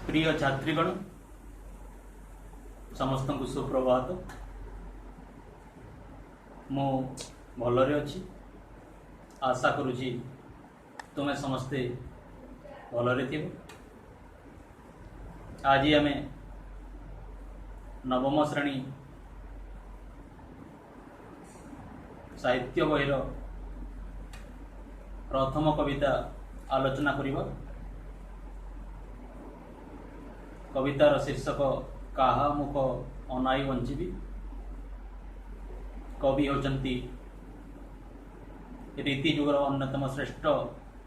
प्रिय छात्रीगण समस्त को सुप्रभात। मु भलरे अच्छी आशा करुँची तुम्हें समस्ते भलरे थी। आज आम नवम श्रेणी साहित्य बहिर प्रथम कविता आलोचना करिबा। कवितार शीर्षक काहा मुख अनाई बंचिबी। कवि होचंती रीति जुगर अन्यतम श्रेष्ठ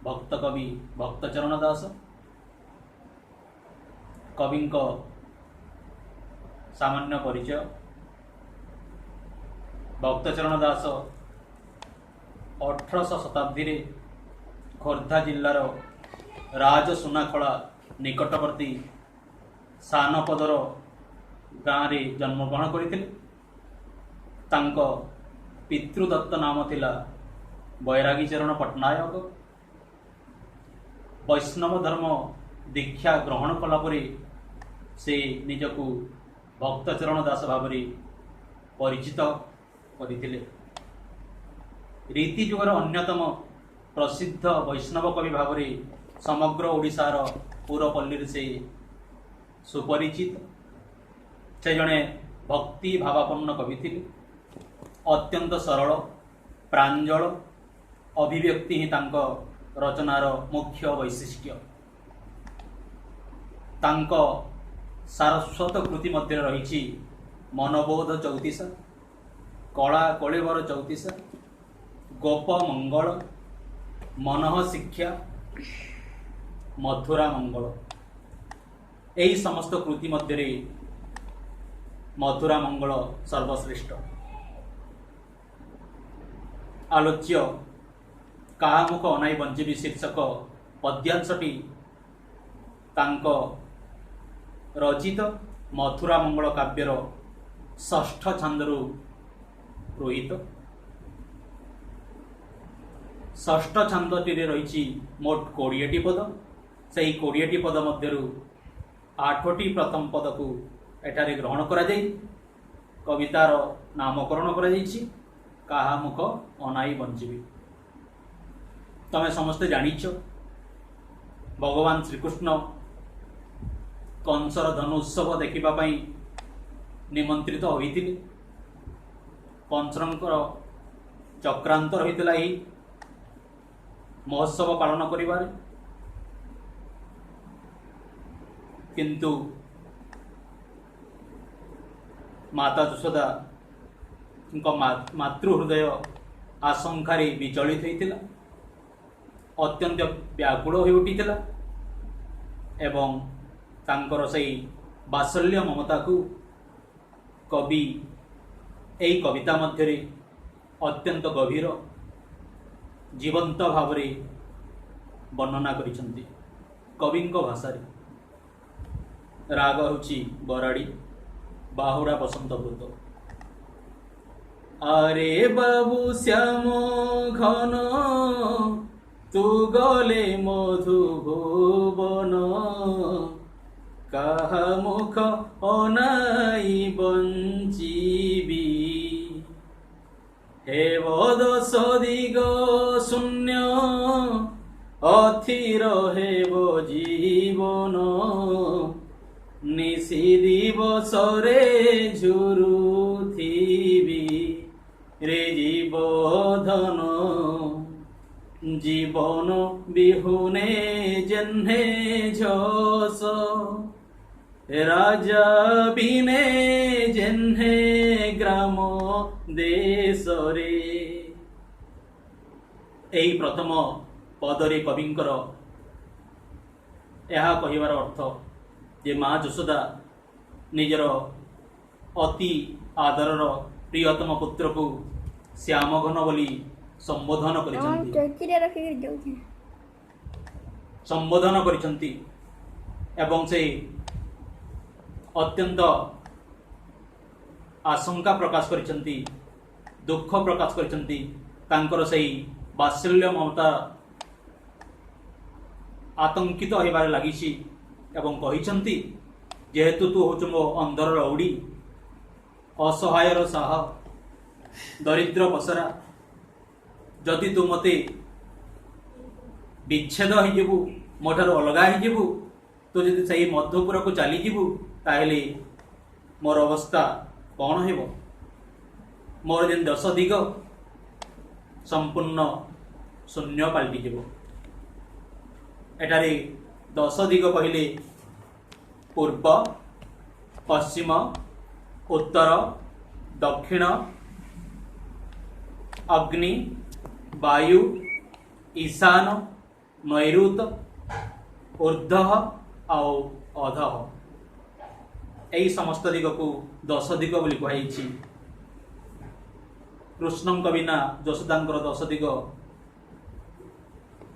भक्त कवि भक्तचरण दास। कविंक सामान्य परिचय। भक्तचरण दास 1800 शताब्दी रे खोर्धा जिल्लार राजसुनाखला निकटवर्ती सानपदर गाँव में जन्मग्रहण करथिले। तांको पितृदत्त नाम थिला बैरागी चरण पट्टनायक। वैष्णव धर्म दीक्षा ग्रहण कला परे से निजकु भक्तचरण दास भाव परिचित करथिले। रीति जुगर अन्यतम प्रसिद्ध वैष्णव कवि भाव समग्र ओडिशार पुरपल्ली से सुपरिचित। से जड़े भक्ति भावापन्न कवि थे। अत्यंत सरल प्रांजल अभिव्यक्ति ही तांको रचनार मुख्य वैशिष्ट्य। तांको सारस्वत कृति मध्य रही मनबोध चौतीसा, कला कलेवर चौतीसा, गोप मंगल, मनः शिक्षा, मथुरा मंगल। यही समस्त कृति मध्य मथुरा मंगल सर्वश्रेष्ठ। आलोच्य काहा मुख अनाई बंचिबी शीर्षक पद्यांशटी तांको रचित मथुरा मंगल काव्यर षष्ठ छंदरु रोहित। षष्ठ छंदटी रही मोट 20टी पद। से 20टी पद मध्यरु 8टी प्रथम पद को एठारे ग्रहण करा जाई कवितार नामकरण करा जाईछि काहा मुख अनाई बंचिबी। तमे समस्ते जानिछ भगवान श्रीकृष्ण कंसर धनुत्सव देखिबा पई निमंत्रित होइथिले। कंसरंकर चक्रांत रहितला ही महोत्सव पालन करिबारे, किंतु माता यशोदा मातृहृदय आशंकारे विचलित होइतिला। अत्यंत व्याकुल हो उठिथिला एवं तांकर सही बात्सल्य ममता को कवि एई कविता मध्यरे अत्यंत गभीर जीवंत भाव वर्णना करिसंती। कविंक भाषारे राग होची बराड़ी, बाहुरा बसंत ब्रत। अरे बाबू श्याम घन तू गले मधुभुवन, काहा मुख अनाई बंचिबी। हे दश दिग शून्य अथिर हेब जीवन, निशी दिवसरे झुरुथिबी रे जीवधन। जीवन बिहुने जन्हे झस, राजा बिने जन्हे ग्राम देशरे। एही प्रथम पदरे कविंकर यह कहिबार अर्थ जे माँ यशोदा निजर अति आदरर प्रियतम पुत्र को श्यामघन बोली संबोधन करिसंती एवं से अत्यंत आशंका प्रकाश करिसंती, दुख प्रकाश करिसंती। तांकर सही बात्सल्य ममता आतंकित होबार लगी एवं कहिसंती जेहेतु तू होचु मो अंदर रौड़ी असहायर साह दरिद्र पसरा जदि तू मते विच्छेद हो मोठार अलग हो तो जदि सही मध्यपुर को चली जीवु ताहेले मोर अवस्था कौन हेबो मोर जेन 10 दिग संपूर्ण शून्य पलटि जीवो एठारे 10 दिग कहले पूर्व पश्चिम उत्तर दक्षिण अग्नि वायु ईशान नैऋत ऊर्ध्व आउ अधः यही समस्त दिग को 10 दिग बोली कहुई कृष्ण बिना यशोदांकर 10 दिग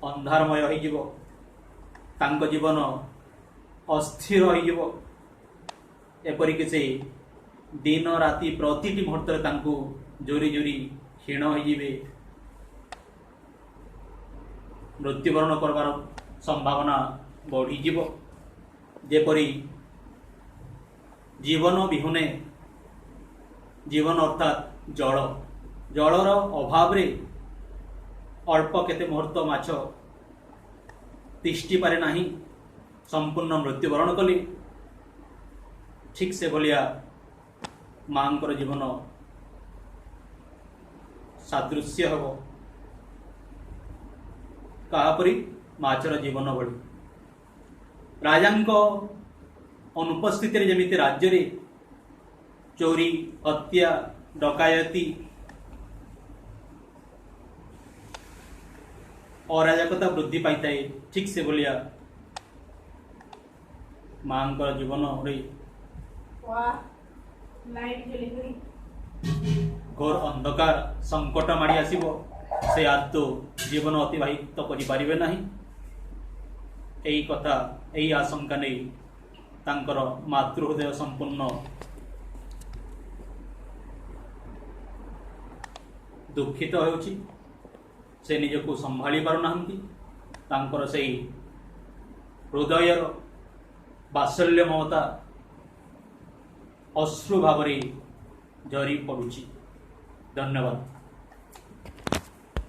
अंधारमय हो जीवन अस्थिर हो एपरिक से दिन राति प्रति मुहूर्त जोरी जोरी क्षीण हो मृत्युवरण करवार संभावना बढ़ीज जेपरी जीवन विहुने जीवन अर्थात जल जलर अभाव रे अल्प केते मुहूर्त माछ तिष्टि पारे नाही संपूर्ण मृत्युवरण कले ठीक से भलिया मांकर जीवन सादृश्य हब कापरी माचर जीवन भली राजांक अनुपस्थिति जमिति राज्य रे चोरी हत्या डकायती अराजकता वृद्धि पाई थाए ठीक से भलिया मांकर जीवन रे घोर अंधकार संकट माड़ी आसीबो से आदो जीवन अतिबाहित करिपारिबे नाही एई कथा एई आशंका नहीं तांकर मातृहृदय संपूर्ण दुखित होउची से निजको संभाली पारु नाहंती तांकर सेई हृदयर बात्सल्य ममता अश्रु भावरे झरी पड़ुची। धन्यवाद।